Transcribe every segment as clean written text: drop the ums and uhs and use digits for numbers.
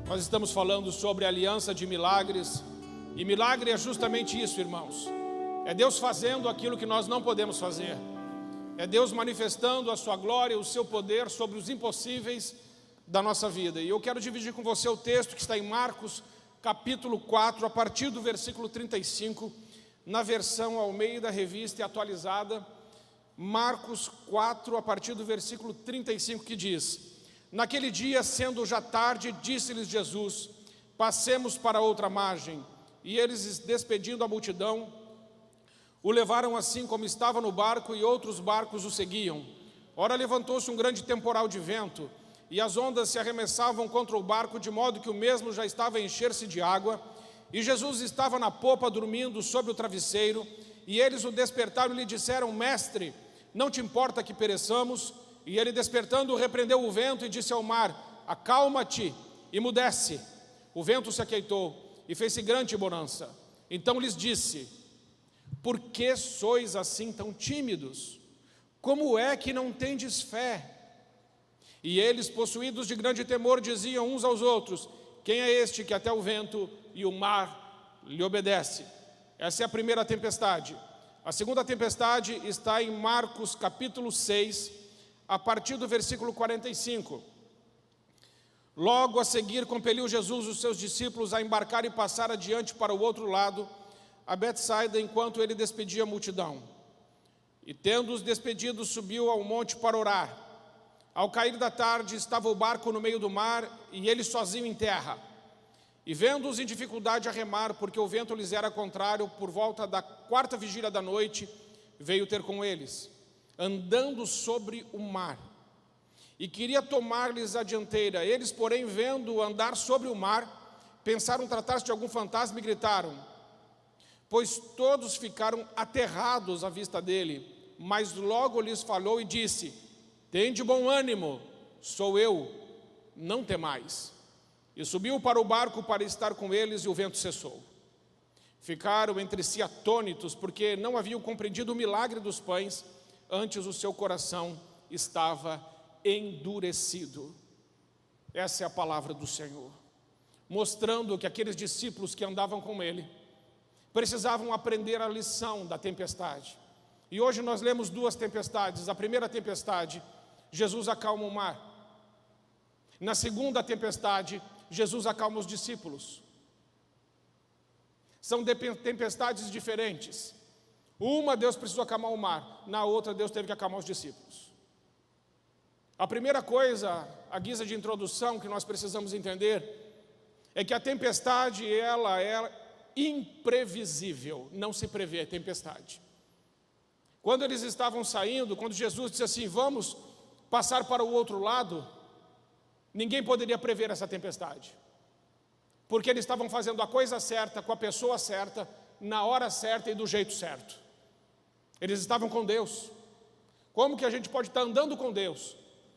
Nós estamos falando sobre a aliança de milagres, e milagre é justamente isso, irmãos. É Deus fazendo aquilo que nós não podemos fazer. É Deus manifestando a sua glória, o seu poder sobre os impossíveis da nossa vida. E eu quero dividir com você o texto que está em Marcos, capítulo 4, a partir do versículo 35, na versão Almeida, Revista e Atualizada. Marcos 4, a partir do versículo 35, que diz: Naquele dia, sendo já tarde, disse-lhes Jesus: Passemos para outra margem. E eles, despedindo a multidão, o levaram assim como estava no barco, e outros barcos o seguiam. Ora, levantou-se um grande temporal de vento, e as ondas se arremessavam contra o barco, de modo que o mesmo já estava a encher-se de água. E Jesus estava na popa, dormindo sobre o travesseiro. E eles o despertaram e lhe disseram: Mestre, não te importa que pereçamos? E ele, despertando, repreendeu o vento e disse ao mar: Acalma-te, e mudece. O vento se aquietou, e fez-se grande bonança. Então lhes disse: Por que sois assim tão tímidos? Como é que não tendes fé? E eles, possuídos de grande temor, diziam uns aos outros: Quem é este que até o vento e o mar lhe obedece? Essa é a primeira tempestade. A segunda tempestade está em Marcos capítulo 6, a partir do versículo 45. Logo a seguir, compeliu Jesus os seus discípulos a embarcar e passar adiante para o outro lado, a Betsaida, enquanto ele despedia a multidão. E tendo-os despedido, subiu ao monte para orar. Ao cair da tarde, estava o barco no meio do mar, e ele sozinho em terra. E vendo-os em dificuldade a remar, porque o vento lhes era contrário, por volta da 4ª vigília da noite, veio ter com eles, andando sobre o mar, e queria tomar-lhes a dianteira. Eles, porém, vendo-o andar sobre o mar, pensaram tratar-se de algum fantasma e gritaram, pois todos ficaram aterrados à vista dele. Mas logo lhes falou e disse: Tende bom ânimo, sou eu, não temais. E subiu para o barco para estar com eles, e o vento cessou. Ficaram entre si atônitos, porque não haviam compreendido o milagre dos pães. Antes o seu coração estava endurecido. Essa é a palavra do Senhor, mostrando que aqueles discípulos que andavam com ele precisavam aprender a lição da tempestade. E hoje nós lemos duas tempestades. A primeira tempestade, Jesus acalma o mar. Na segunda tempestade, Jesus acalma os discípulos. São tempestades diferentes. Uma, Deus precisou acalmar o mar. Na outra, Deus teve que acalmar os discípulos. A primeira coisa, a guisa de introdução, que nós precisamos entender é que a tempestade, ela é imprevisível. Não se prevê a tempestade. Quando eles estavam saindo, quando Jesus disse assim: Vamos passar para o outro lado, ninguém poderia prever essa tempestade, porque eles estavam fazendo a coisa certa, com a pessoa certa, na hora certa e do jeito certo. Eles estavam com Deus. Como que a gente pode estar andando com Deus,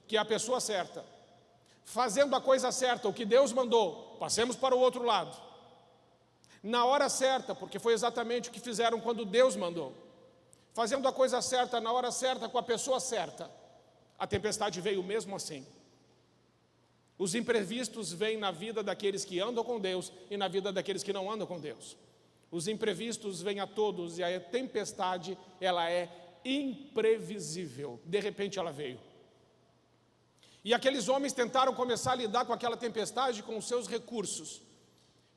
que é a pessoa certa, fazendo a coisa certa, o que Deus mandou, passemos para o outro lado, na hora certa, porque foi exatamente o que fizeram quando Deus mandou, fazendo a coisa certa, na hora certa, com a pessoa certa. A tempestade veio mesmo assim. Os imprevistos vêm na vida daqueles que andam com Deus e na vida daqueles que não andam com Deus. Os imprevistos vêm a todos, e a tempestade, ela é imprevisível. De repente ela veio. E aqueles homens tentaram começar a lidar com aquela tempestade com os seus recursos,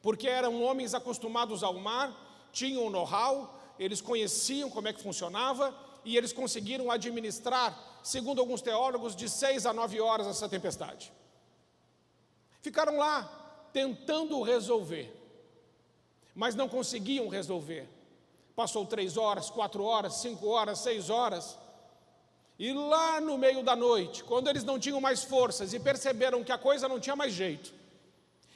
porque eram homens acostumados ao mar, tinham know-how, eles conheciam como é que funcionava, e eles conseguiram administrar, segundo alguns teólogos, de 6 a 9 horas essa tempestade. Ficaram lá tentando resolver, mas não conseguiam resolver. Passou 3 horas, 4 horas, 5 horas, 6 horas. E lá no meio da noite, quando eles não tinham mais forças e perceberam que a coisa não tinha mais jeito,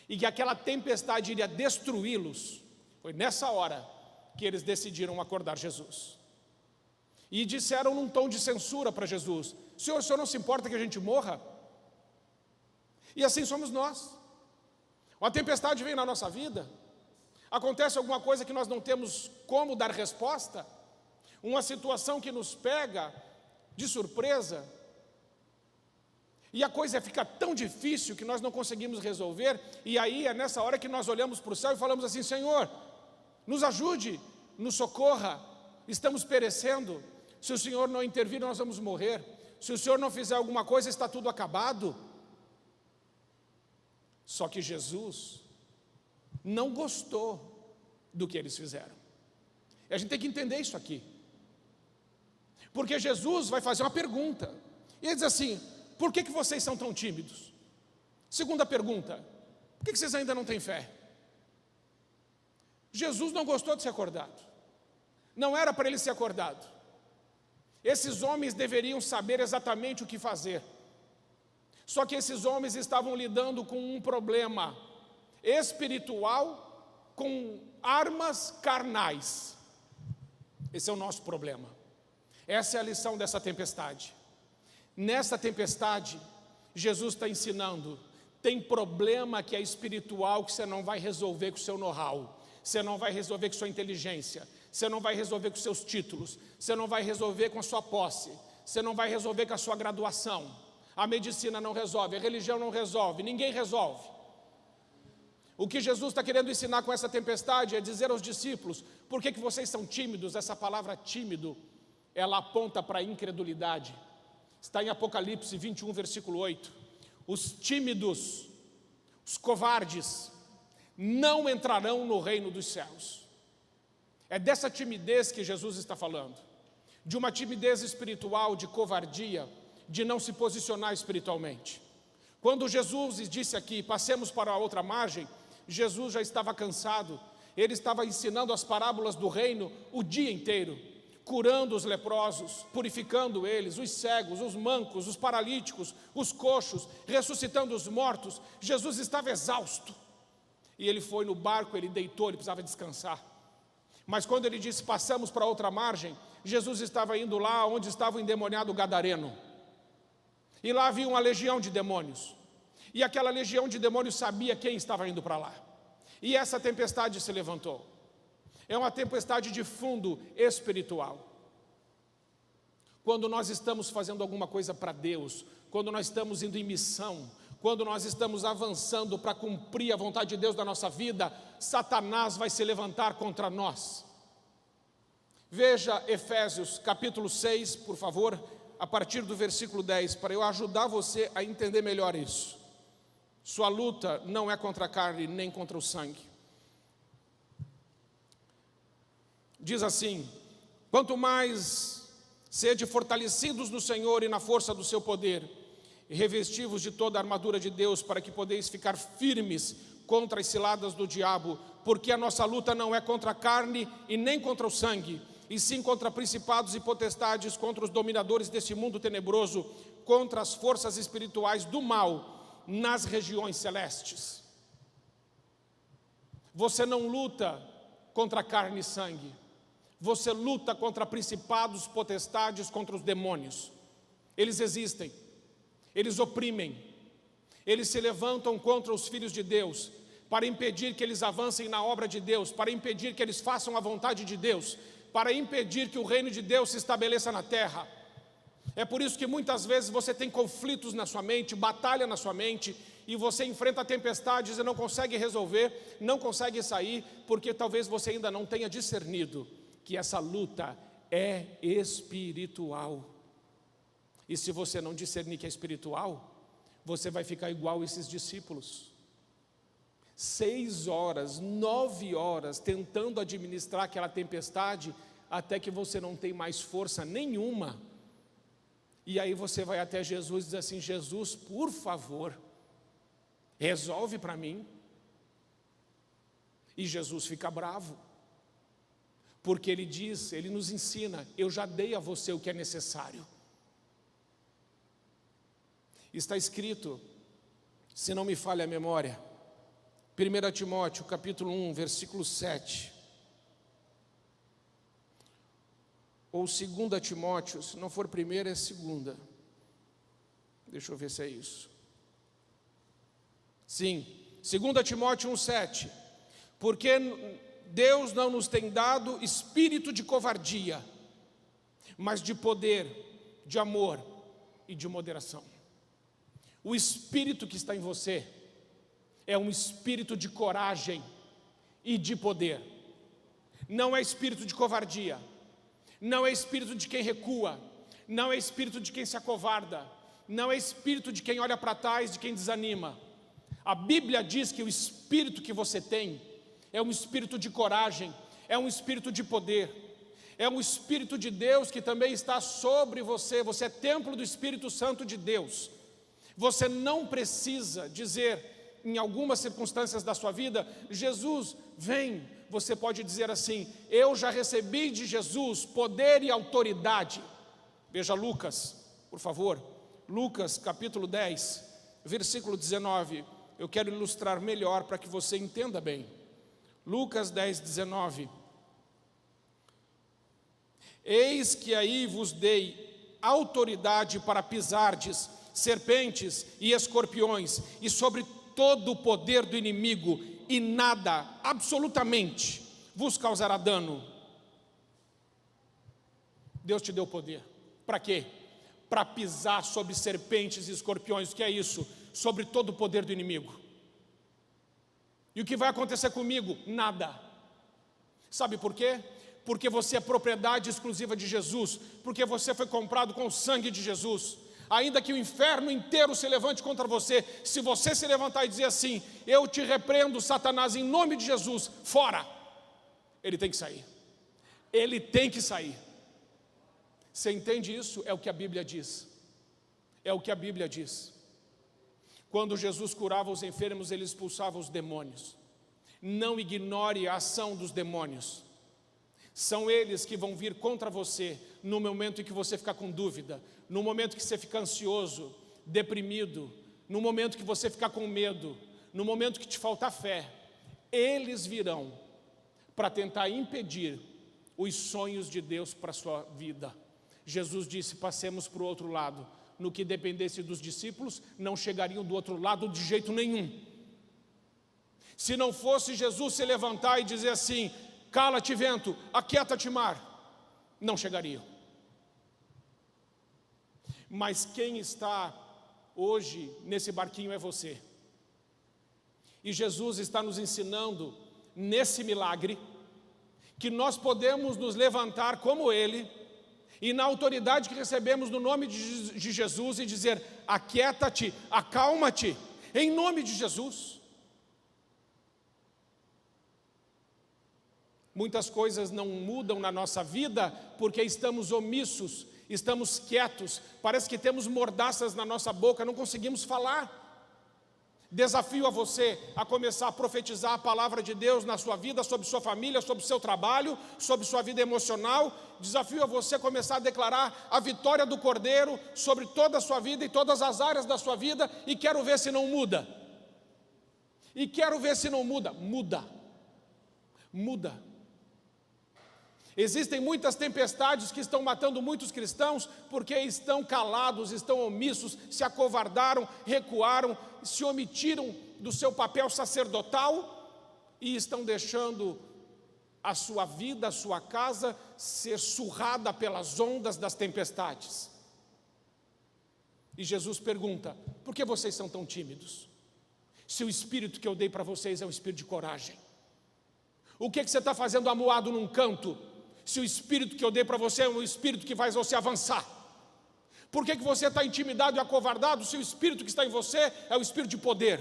e que aquela tempestade iria destruí-los, foi nessa hora que eles decidiram acordar Jesus. E disseram num tom de censura para Jesus: o senhor não se importa que a gente morra? E assim somos nós. Uma tempestade vem na nossa vida, acontece alguma coisa que nós não temos como dar resposta, uma situação que nos pega de surpresa, E a coisa fica tão difícil que nós não conseguimos resolver, e aí é nessa hora que nós olhamos para o céu e falamos assim: Senhor, nos ajude, nos socorra, estamos perecendo. Se o Senhor não intervir, nós vamos morrer. Se o Senhor não fizer alguma coisa, está tudo acabado. Só que Jesus não gostou do que eles fizeram. E a gente tem que entender isso aqui, porque Jesus vai fazer uma pergunta, e ele diz assim: por que vocês são tão tímidos? Segunda pergunta: por que vocês ainda não têm fé? Jesus não gostou de ser acordado, não era para ele ser acordado. Esses homens deveriam saber exatamente o que fazer, só que esses homens estavam lidando com um problema espiritual, com armas carnais. Esse é o nosso problema, essa é a lição dessa tempestade. Nessa tempestade, Jesus está ensinando: tem problema que é espiritual, que você não vai resolver com o seu know-how, você não vai resolver com sua inteligência, você não vai resolver com seus títulos, você não vai resolver com a sua posse, você não vai resolver com a sua graduação. A medicina não resolve, a religião não resolve, ninguém resolve. O que Jesus está querendo ensinar com essa tempestade é dizer aos discípulos: por que vocês são tímidos? Essa palavra tímido, ela aponta para a incredulidade. Está em Apocalipse 21, versículo 8. Os tímidos, os covardes, não entrarão no reino dos céus. É dessa timidez que Jesus está falando, de uma timidez espiritual, de covardia, de não se posicionar espiritualmente. Quando Jesus disse aqui: passemos para a outra margem, Jesus já estava cansado. Ele estava ensinando as parábolas do reino o dia inteiro, curando os leprosos, purificando eles, os cegos, os mancos, os paralíticos, os coxos, ressuscitando os mortos. Jesus estava exausto, e ele foi no barco, ele deitou, ele precisava descansar. Mas quando ele disse: passamos para outra margem, Jesus estava indo lá onde estava o endemoniado gadareno, e lá havia uma legião de demônios, e aquela legião de demônios sabia quem estava indo para lá, e essa tempestade se levantou. É uma tempestade de fundo espiritual. Quando nós estamos fazendo alguma coisa para Deus, quando nós estamos indo em missão, quando nós estamos avançando para cumprir a vontade de Deus na nossa vida, Satanás vai se levantar contra nós. Veja Efésios capítulo 6, por favor, a partir do versículo 10, para eu ajudar você a entender melhor isso. Sua luta não é contra a carne nem contra o sangue. Diz assim: quanto mais sede fortalecidos no Senhor e na força do seu poder, e revestivos de toda a armadura de Deus, para que podeis ficar firmes contra as ciladas do diabo, porque a nossa luta não é contra a carne e nem contra o sangue, e sim contra principados e potestades, contra os dominadores desse mundo tenebroso, contra as forças espirituais do mal nas regiões celestes. Você não luta contra carne e sangue, você luta contra principados, potestades, contra os demônios. Eles existem, eles oprimem, eles se levantam contra os filhos de Deus, para impedir que eles avancem na obra de Deus, para impedir que eles façam a vontade de Deus, para impedir que o reino de Deus se estabeleça na terra. É por isso que muitas vezes você tem conflitos na sua mente, batalha na sua mente, e você enfrenta tempestades e não consegue resolver, não consegue sair, porque talvez você ainda não tenha discernido que essa luta é espiritual. E se você não discernir que é espiritual, você vai ficar igual esses discípulos. 6 horas, 9 horas, tentando administrar aquela tempestade, até que você não tem mais força nenhuma. E aí você vai até Jesus e diz assim: Jesus, por favor, resolve para mim. E Jesus fica bravo, porque ele diz, ele nos ensina: eu já dei a você o que é necessário. Está escrito, se não me falha a memória, 1 Timóteo capítulo 1, versículo 7, ou 2 Timóteo, se não for primeira é segunda, deixa eu ver se é isso, sim, 2 Timóteo 1, 7, porque Deus não nos tem dado espírito de covardia, mas de poder, de amor e de moderação. O espírito que está em você é um espírito de coragem e de poder. Não é espírito de covardia, não é espírito de quem recua, não é espírito de quem se acovarda, não é espírito de quem olha para trás, de quem desanima. A Bíblia diz que o espírito que você tem é um espírito de coragem, é um espírito de poder, é um espírito de Deus que também está sobre você. Você é templo do Espírito Santo de Deus. Você não precisa dizer, em algumas circunstâncias da sua vida, Jesus, vem. Você pode dizer assim, eu já recebi de Jesus poder e autoridade. Veja Lucas, por favor, Lucas capítulo 10, versículo 19. Eu quero ilustrar melhor para que você entenda bem. Lucas 10, 19. Eis que aí vos dei autoridade para pisardes serpentes e escorpiões, e sobre todo o poder do inimigo, e nada, absolutamente, vos causará dano. Deus te deu poder. Para quê? Para pisar sobre serpentes e escorpiões. O que é isso? Sobre todo o poder do inimigo. E o que vai acontecer comigo? Nada. Sabe por quê? Porque você é propriedade exclusiva de Jesus, porque você foi comprado com o sangue de Jesus. Ainda que o inferno inteiro se levante contra você, se você se levantar e dizer assim, eu te repreendo, Satanás, em nome de Jesus, fora, ele tem que sair. Ele tem que sair. Você entende isso? É o que a Bíblia diz. É o que a Bíblia diz. Quando Jesus curava os enfermos, ele expulsava os demônios. Não ignore a ação dos demônios. São eles que vão vir contra você no momento em que você ficar com dúvida, no momento que você ficar ansioso, deprimido, no momento que você ficar com medo, no momento que te faltar fé. Eles virão para tentar impedir os sonhos de Deus para a sua vida. Jesus disse, passemos para o outro lado. No que dependesse dos discípulos, não chegariam do outro lado de jeito nenhum. Se não fosse Jesus se levantar e dizer assim, cala-te vento, aquieta-te mar, não chegariam. Mas quem está hoje nesse barquinho é você. E Jesus está nos ensinando, nesse milagre, que nós podemos nos levantar como Ele, e na autoridade que recebemos no nome de Jesus, e dizer, aquieta-te, acalma-te, em nome de Jesus. Muitas coisas não mudam na nossa vida porque estamos omissos, estamos quietos, parece que temos mordaças na nossa boca, não conseguimos falar. Desafio a você a começar a profetizar a palavra de Deus na sua vida, sobre sua família, sobre seu trabalho, sobre sua vida emocional. Desafio a você a começar a declarar a vitória do Cordeiro sobre toda a sua vida e todas as áreas da sua vida, e quero ver se não muda. E quero ver se não muda. Muda. Existem muitas tempestades que estão matando muitos cristãos porque estão calados, estão omissos, se acovardaram, recuaram, se omitiram do seu papel sacerdotal e estão deixando a sua vida, a sua casa ser surrada pelas ondas das tempestades. E Jesus pergunta, por que vocês são tão tímidos? Se o espírito que eu dei para vocês é um espírito de coragem. O que você está fazendo amuado num canto? Se o espírito que eu dei para você é um espírito que faz você avançar. Por que você está intimidado e acovardado se o espírito que está em você é o espírito de poder?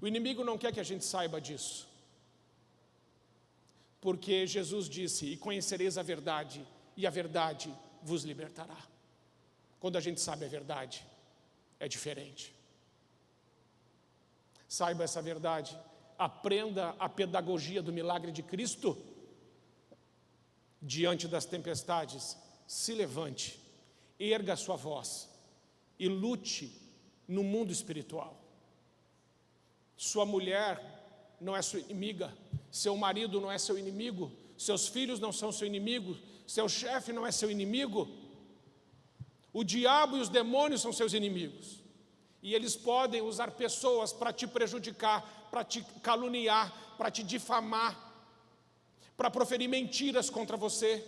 O inimigo não quer que a gente saiba disso. Porque Jesus disse, e conhecereis a verdade, e a verdade vos libertará. Quando a gente sabe a verdade, é diferente. Saiba essa verdade. Aprenda a pedagogia do milagre de Cristo. Diante das tempestades, se levante, erga a sua voz e lute no mundo espiritual. Sua mulher não é sua inimiga, seu marido não é seu inimigo, seus filhos não são seu inimigo, seu chefe não é seu inimigo. O diabo e os demônios são seus inimigos. E eles podem usar pessoas para te prejudicar, para te caluniar, para te difamar, para proferir mentiras contra você.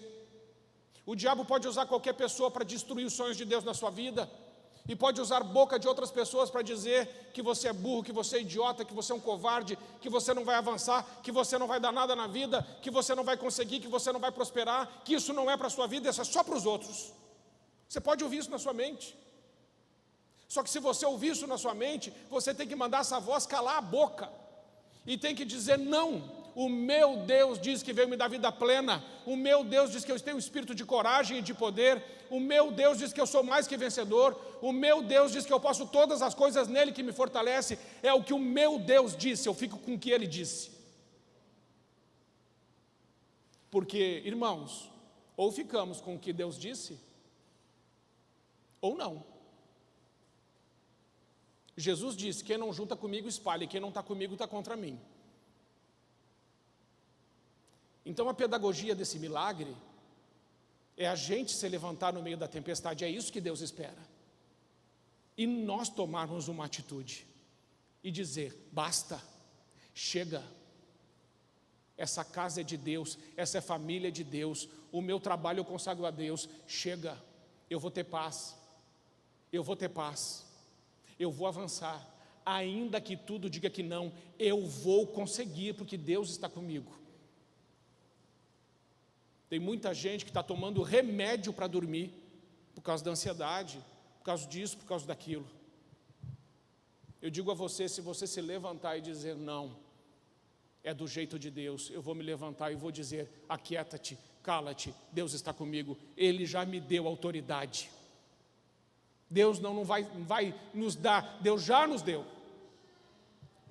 O diabo pode usar qualquer pessoa para destruir os sonhos de Deus na sua vida, e pode usar a boca de outras pessoas para dizer que você é burro, que você é idiota, que você é um covarde, que você não vai avançar, que você não vai dar nada na vida, que você não vai conseguir, que você não vai prosperar, que isso não é para a sua vida, isso é só para os outros. Você pode ouvir isso na sua mente. Só que se você ouvir isso na sua mente, você tem que mandar essa voz calar a boca, e tem que dizer: não, o meu Deus diz que veio me dar vida plena, o meu Deus diz que eu tenho um espírito de coragem e de poder, o meu Deus diz que eu sou mais que vencedor, o meu Deus diz que eu posso todas as coisas nele que me fortalece. É o que o meu Deus disse, eu fico com o que ele disse. Porque, irmãos, ou ficamos com o que Deus disse, ou não. Jesus disse: quem não junta comigo espalha, e quem não está comigo está contra mim. Então a pedagogia desse milagre é a gente se levantar no meio da tempestade, é isso que Deus espera. E nós tomarmos uma atitude e dizer: basta, chega, essa casa é de Deus, essa é família de Deus, o meu trabalho eu consagro a Deus, chega, eu vou ter paz, eu vou ter paz, eu vou avançar, ainda que tudo diga que não, eu vou conseguir, porque Deus está comigo. Tem muita gente que está tomando remédio para dormir, por causa da ansiedade, por causa disso, por causa daquilo. Eu digo a você, se você se levantar e dizer: não, é do jeito de Deus, eu vou me levantar e vou dizer: aquieta-te, cala-te, Deus está comigo, Ele já me deu autoridade. Deus não vai nos dar, Deus já nos deu.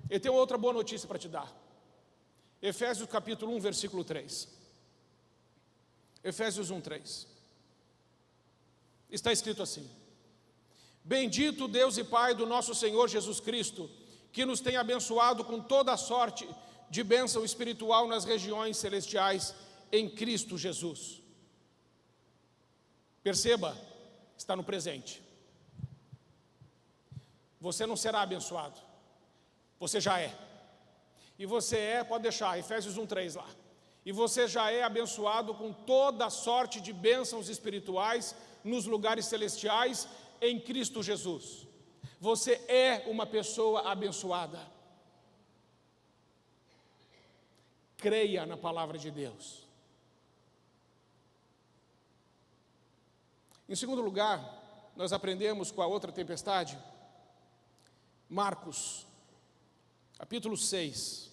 Eu tenho outra boa notícia para te dar. Efésios capítulo 1, versículo 3. Efésios 1, 3. Está escrito assim: bendito Deus e Pai do nosso Senhor Jesus Cristo, que nos tem abençoado com toda a sorte de bênção espiritual nas regiões celestiais em Cristo Jesus. Perceba, está no presente. Você não será abençoado, você já é. E você é, pode deixar, Efésios 1, 3 lá. E você já é abençoado com toda a sorte de bênçãos espirituais nos lugares celestiais em Cristo Jesus. Você é uma pessoa abençoada. Creia na palavra de Deus. Em segundo lugar, nós aprendemos com a outra tempestade, Marcos, capítulo 6.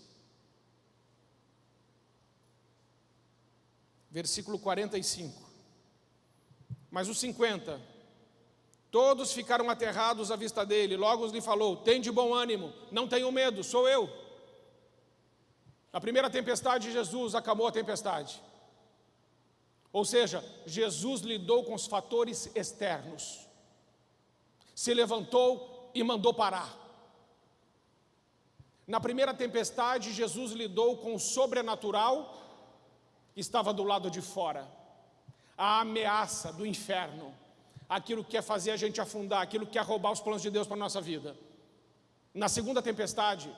Versículo 45, mas os 50, todos ficaram aterrados à vista dele. Logo lhe falou: tem de bom ânimo, não tenham medo, sou eu. Na primeira tempestade, Jesus acalmou a tempestade. Ou seja, Jesus lidou com os fatores externos, se levantou e mandou parar. Na primeira tempestade, Jesus lidou com o sobrenatural, estava do lado de fora, a ameaça do inferno, aquilo que quer fazer a gente afundar, aquilo que quer roubar os planos de Deus para a nossa vida. Na segunda tempestade,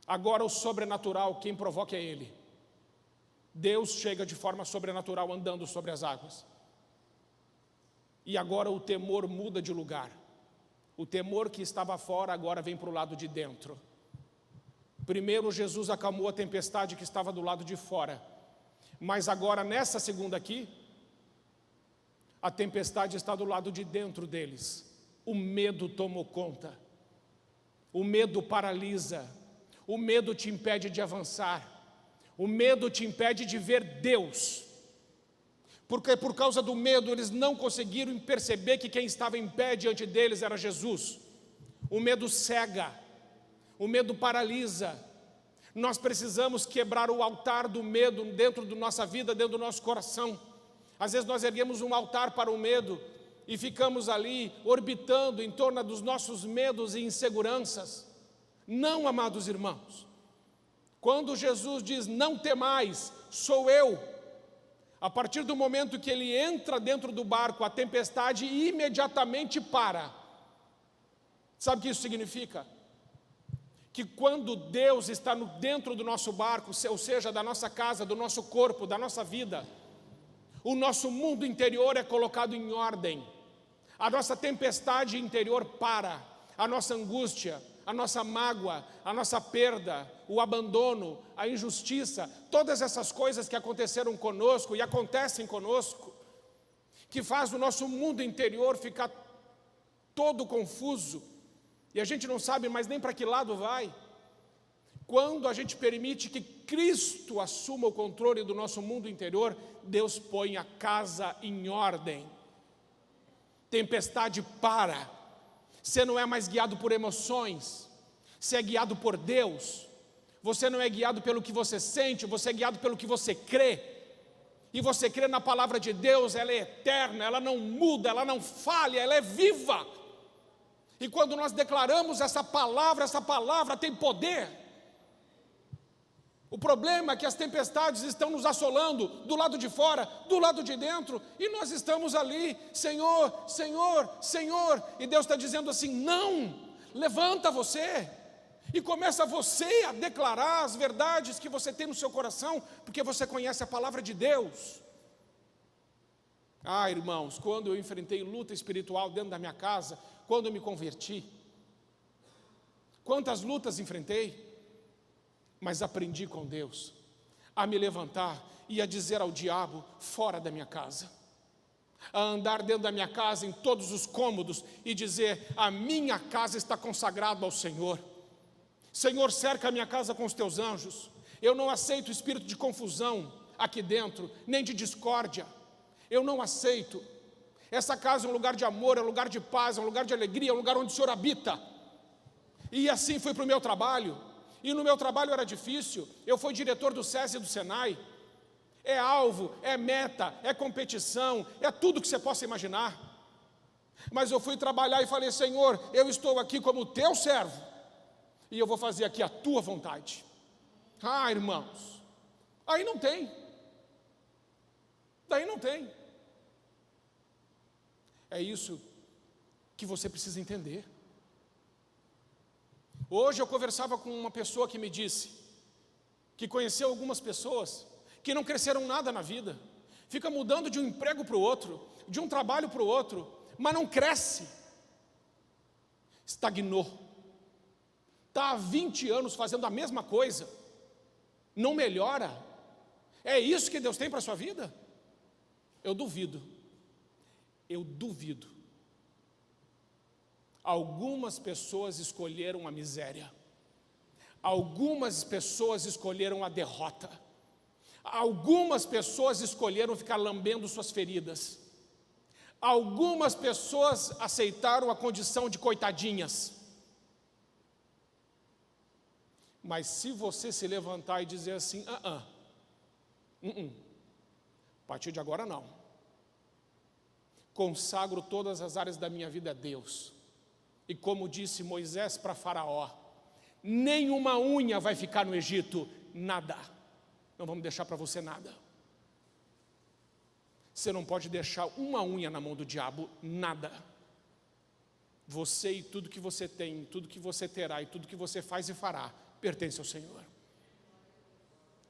agora o sobrenatural, quem provoca é Ele. Deus chega de forma sobrenatural andando sobre as águas. E agora o temor muda de lugar. O temor que estava fora agora vem para o lado de dentro. Primeiro Jesus acalmou a tempestade que estava do lado de fora. Mas agora nessa segunda aqui, a tempestade está do lado de dentro deles. O medo tomou conta. O medo paralisa. O medo te impede de avançar. O medo te impede de ver Deus. Porque por causa do medo eles não conseguiram perceber que quem estava em pé diante deles era Jesus. O medo cega. O medo paralisa. Nós precisamos quebrar o altar do medo dentro da nossa vida, dentro do nosso coração. Às vezes nós erguemos um altar para o medo e ficamos ali orbitando em torno dos nossos medos e inseguranças. Não, amados irmãos. Quando Jesus diz: não temais, sou eu. A partir do momento que ele entra dentro do barco, a tempestade imediatamente para. Sabe o que isso significa? Que quando Deus está dentro do nosso barco, ou seja, da nossa casa, do nosso corpo, da nossa vida, o nosso mundo interior é colocado em ordem. A nossa tempestade interior para, a nossa angústia, a nossa mágoa, a nossa perda, o abandono, a injustiça, todas essas coisas que aconteceram conosco e acontecem conosco, que faz o nosso mundo interior ficar todo confuso, e a gente não sabe mais nem para que lado vai. Quando a gente permite que Cristo assuma o controle do nosso mundo interior, Deus põe a casa em ordem. Tempestade para. Você não é mais guiado por emoções, você é guiado por Deus. Você não é guiado pelo que você sente, você é guiado pelo que você crê. E você crê na palavra de Deus, ela é eterna, ela não muda, ela não falha, ela é viva. E quando nós declaramos essa palavra tem poder. O problema é que as tempestades estão nos assolando, do lado de fora, do lado de dentro, e nós estamos ali, Senhor, Senhor, Senhor, e Deus está dizendo assim, não, levanta você, e começa você a declarar as verdades que você tem no seu coração, porque você conhece a palavra de Deus. Ah, irmãos, quando eu enfrentei luta espiritual dentro da minha casa, quando eu me converti, quantas lutas enfrentei, mas aprendi com Deus a me levantar e a dizer ao diabo, fora da minha casa, a andar dentro da minha casa em todos os cômodos e dizer, a minha casa está consagrada ao Senhor. Senhor, cerca a minha casa com os teus anjos. Eu não aceito espírito de confusão aqui dentro, nem de discórdia. Eu não aceito. Essa casa é um lugar de amor, é um lugar de paz, é um lugar de alegria, é um lugar onde o Senhor habita. E assim fui para o meu trabalho. E no meu trabalho era difícil. Eu fui diretor do SESI e do SENAI. É alvo, é meta, é competição, é tudo que você possa imaginar. Mas eu fui trabalhar e falei, Senhor, eu estou aqui como teu servo, e eu vou fazer aqui a tua vontade. Ah, irmãos, aí não tem. Daí não tem. É isso que você precisa entender. Hoje eu conversava com uma pessoa que me disse que conheceu algumas pessoas que não cresceram nada na vida, fica mudando de um emprego para o outro, de um trabalho para o outro, mas não cresce, estagnou, está há 20 anos fazendo a mesma coisa, não melhora. É isso que Deus tem para a sua vida? Eu duvido. Algumas pessoas escolheram a miséria, algumas pessoas escolheram a derrota, algumas pessoas escolheram ficar lambendo suas feridas, algumas pessoas aceitaram a condição de coitadinhas. Mas se você se levantar e dizer assim, a partir de agora não, consagro todas as áreas da minha vida a Deus, e como disse Moisés para Faraó, nenhuma unha vai ficar no Egito, nada, não vamos deixar para você nada. Você não pode deixar uma unha na mão do diabo, nada. Você e tudo que você tem, tudo que você terá e tudo que você faz e fará, pertence ao Senhor.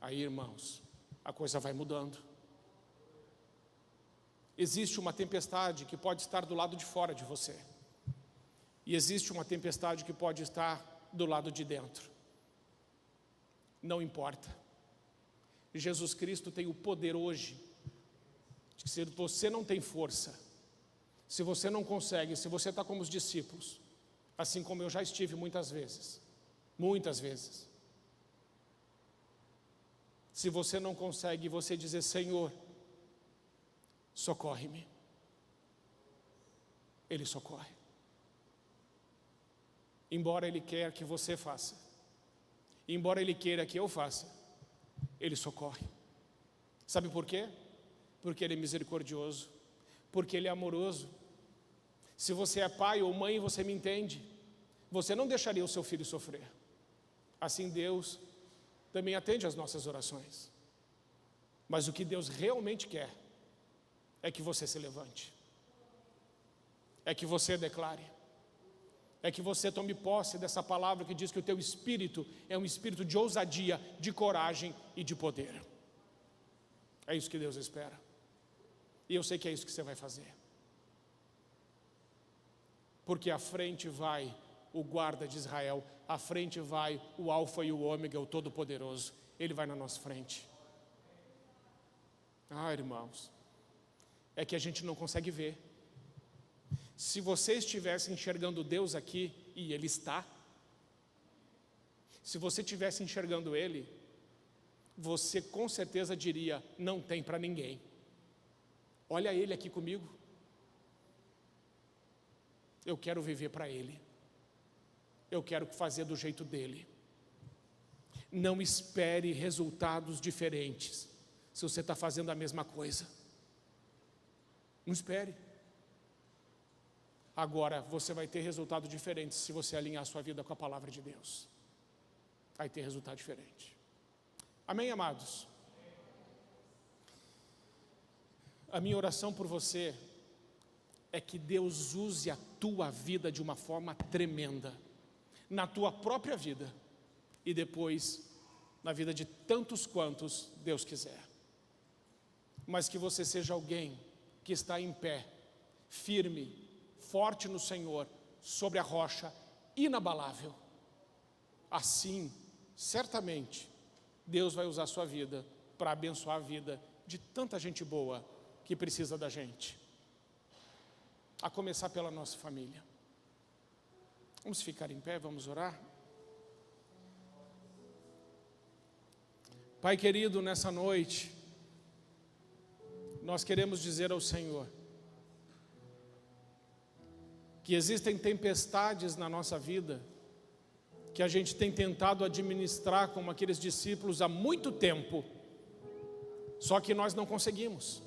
Aí, irmãos, a coisa vai mudando. Existe uma tempestade que pode estar do lado de fora de você, e existe uma tempestade que pode estar do lado de dentro. Não importa. Jesus Cristo tem o poder hoje, de que se você não tem força, se você não consegue, se você está como os discípulos, assim como eu já estive muitas vezes, se você não consegue, você dizer, Senhor, socorre-me, Ele socorre. Embora Ele queira que você faça, embora Ele queira que eu faça, Ele socorre. Sabe por quê? Porque Ele é misericordioso, porque Ele é amoroso. Se você é pai ou mãe, você me entende, você não deixaria o seu filho sofrer. Assim Deus também atende às nossas orações. Mas o que Deus realmente quer é que você se levante, é que você declare, é que você tome posse dessa palavra que diz que o teu espírito é um espírito de ousadia, de coragem e de poder. É isso que Deus espera. E eu sei que é isso que você vai fazer. Porque à frente vai o guarda de Israel, à frente vai o Alfa e o Ômega, o Todo-Poderoso. Ele vai na nossa frente. Irmãos, é que a gente não consegue ver. Se você estivesse enxergando Deus aqui, e Ele está, se você estivesse enxergando Ele, você com certeza diria, não tem para ninguém. Olha Ele aqui comigo. Eu quero viver para Ele. Eu quero fazer do jeito dEle. Não espere resultados diferentes se você está fazendo a mesma coisa. Não espere. Agora, você vai ter resultado diferente se você alinhar a sua vida com a palavra de Deus. Vai ter resultado diferente. Amém, amados? A minha oração por você é que Deus use a tua vida de uma forma tremenda, na tua própria vida, e depois na vida de tantos quantos Deus quiser. Mas que você seja alguém que está em pé, firme, forte no Senhor, sobre a rocha, inabalável. Assim, certamente, Deus vai usar a sua vida para abençoar a vida de tanta gente boa que precisa da gente. A começar pela nossa família. Vamos ficar em pé, vamos orar? Pai querido, nessa noite, nós queremos dizer ao Senhor que existem tempestades na nossa vida que a gente tem tentado administrar como aqueles discípulos há muito tempo, só que nós não conseguimos.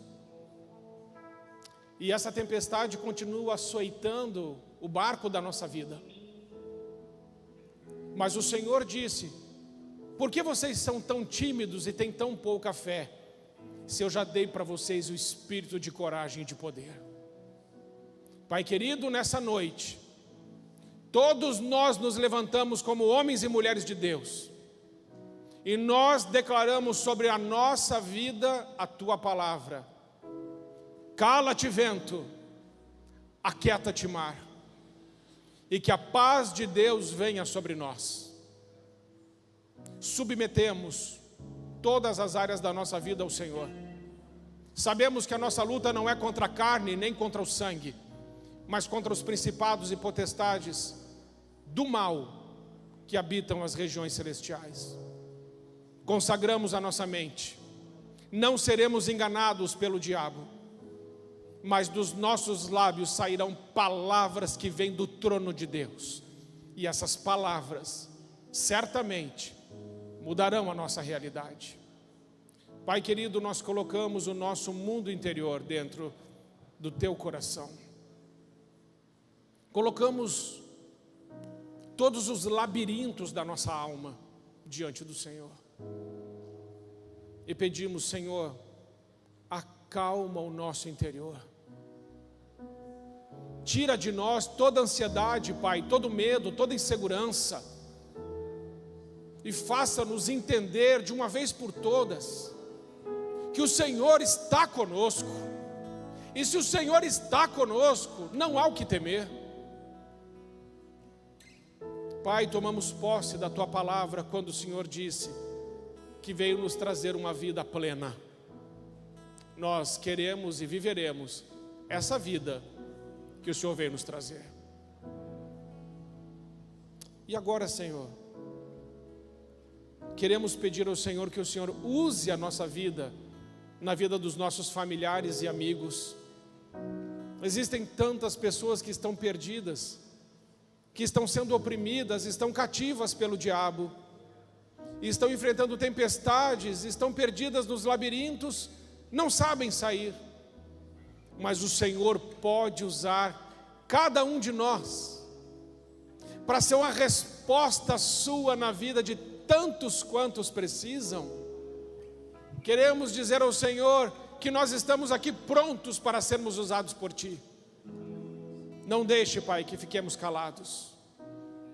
E essa tempestade continua açoitando o barco da nossa vida. Mas o Senhor disse, por que vocês são tão tímidos e têm tão pouca fé, se eu já dei para vocês o espírito de coragem e de poder? Pai querido, nessa noite, todos nós nos levantamos como homens e mulheres de Deus, e nós declaramos sobre a nossa vida a Tua palavra. Cala-te vento, aquieta-te mar, e que a paz de Deus venha sobre nós. Submetemos todas as áreas da nossa vida ao Senhor. Sabemos que a nossa luta não é contra a carne, nem contra o sangue, mas contra os principados e potestades do mal que habitam as regiões celestiais. Consagramos a nossa mente. Não seremos enganados pelo diabo, mas dos nossos lábios sairão palavras que vêm do trono de Deus. E essas palavras, certamente, mudarão a nossa realidade. Pai querido, nós colocamos o nosso mundo interior dentro do Teu coração. Colocamos todos os labirintos da nossa alma diante do Senhor. E pedimos, Senhor, acalma o nosso interior. Tira de nós toda ansiedade, Pai, todo medo, toda insegurança. E faça-nos entender de uma vez por todas que o Senhor está conosco. E se o Senhor está conosco, não há o que temer. Pai, tomamos posse da Tua palavra quando o Senhor disse que veio nos trazer uma vida plena. Nós queremos e viveremos essa vida que o Senhor veio nos trazer. E agora, Senhor, queremos pedir ao Senhor que o Senhor use a nossa vida na vida dos nossos familiares e amigos. Existem tantas pessoas que estão perdidas, que estão sendo oprimidas, estão cativas pelo diabo, estão enfrentando tempestades, estão perdidas nos labirintos, não sabem sair. Mas o Senhor pode usar cada um de nós para ser uma resposta sua na vida de tantos quantos precisam. Queremos dizer ao Senhor que nós estamos aqui prontos para sermos usados por Ti. Não deixe, Pai, que fiquemos calados,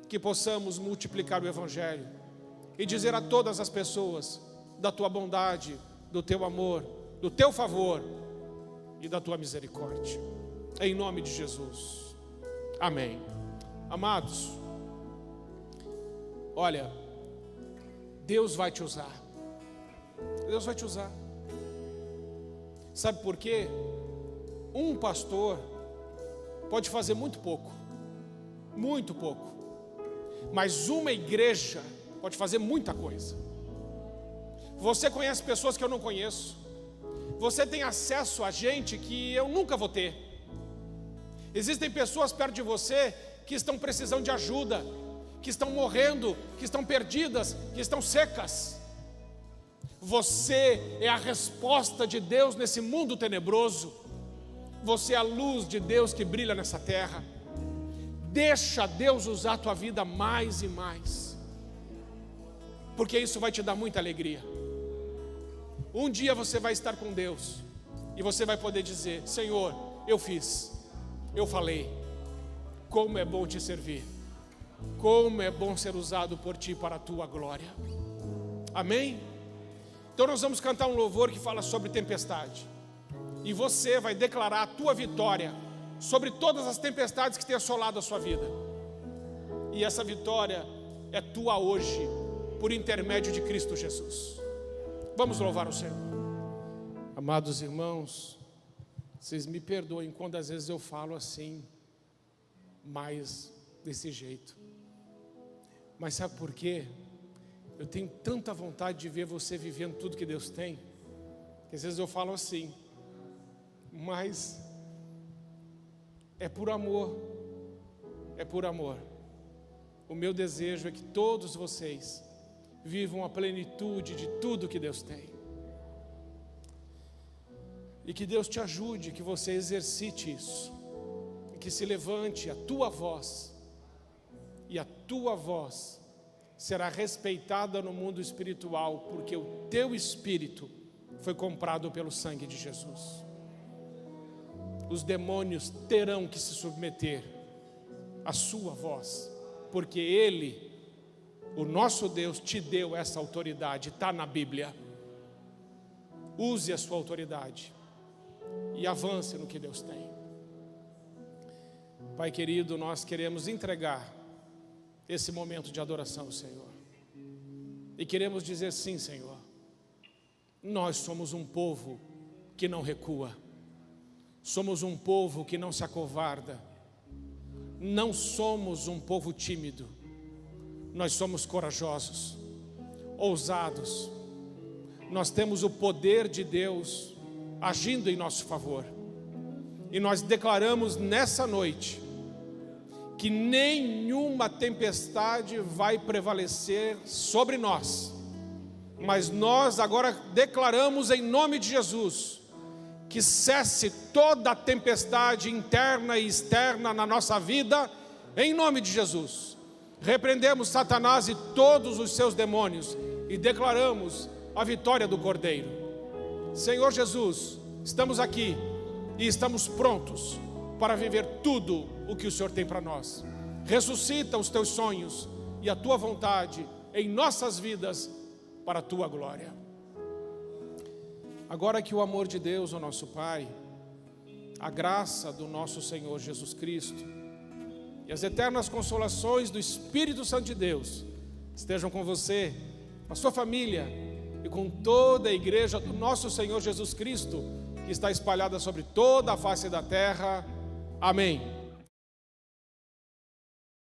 que possamos multiplicar o Evangelho e dizer a todas as pessoas da Tua bondade, do Teu amor, do Teu favor, e da tua misericórdia. Em nome de Jesus. Amém. Amados, olha, Deus vai te usar. Deus vai te usar. Sabe por quê? Um pastor pode fazer muito pouco, mas uma igreja pode fazer muita coisa. Você conhece pessoas que eu não conheço. Você tem acesso a gente que eu nunca vou ter. Existem pessoas perto de você que estão precisando de ajuda, que estão morrendo, que estão perdidas, que estão secas. Você é a resposta de Deus nesse mundo tenebroso. Você é a luz de Deus que brilha nessa terra. Deixa Deus usar a tua vida mais e mais, porque isso vai te dar muita alegria. Um dia você vai estar com Deus e você vai poder dizer: Senhor, eu fiz, eu falei. Como é bom te servir, como é bom ser usado por ti para a tua glória. Amém? Então nós vamos cantar um louvor que fala sobre tempestade, e você vai declarar a tua vitória sobre todas as tempestades que têm assolado a sua vida. E essa vitória é tua hoje, por intermédio de Cristo Jesus. Vamos louvar o Senhor. Amados irmãos, vocês me perdoem quando às vezes eu falo assim, mais desse jeito. Mas sabe por quê? Eu tenho tanta vontade de ver você vivendo tudo que Deus tem, que às vezes eu falo assim, mas é por amor. É por amor. O meu desejo é que todos vocês vivam a plenitude de tudo que Deus tem. E que Deus te ajude, que você exercite isso. E que se levante a tua voz. E a tua voz será respeitada no mundo espiritual, porque o teu espírito foi comprado pelo sangue de Jesus. Os demônios terão que se submeter à sua voz, porque Ele, o nosso Deus, te deu essa autoridade, está na Bíblia. Use a sua autoridade e avance no que Deus tem. Pai querido, nós queremos entregar esse momento de adoração ao Senhor, e queremos dizer sim, Senhor, nós somos um povo que não recua, somos um povo que não se acovarda, não somos um povo tímido, nós somos corajosos, ousados, nós temos o poder de Deus agindo em nosso favor, e nós declaramos nessa noite que nenhuma tempestade vai prevalecer sobre nós, mas nós agora declaramos em nome de Jesus, que cesse toda a tempestade interna e externa na nossa vida, em nome de Jesus. Repreendemos Satanás e todos os seus demônios, e declaramos a vitória do Cordeiro. Senhor Jesus, estamos aqui, e estamos prontos para viver tudo o que o Senhor tem para nós. Ressuscita os teus sonhos e a tua vontade em nossas vidas para a tua glória. Agora que o amor de Deus, o nosso Pai, a graça do nosso Senhor Jesus Cristo e as eternas consolações do Espírito Santo de Deus estejam com você, com a sua família e com toda a igreja do nosso Senhor Jesus Cristo, que está espalhada sobre toda a face da terra. Amém.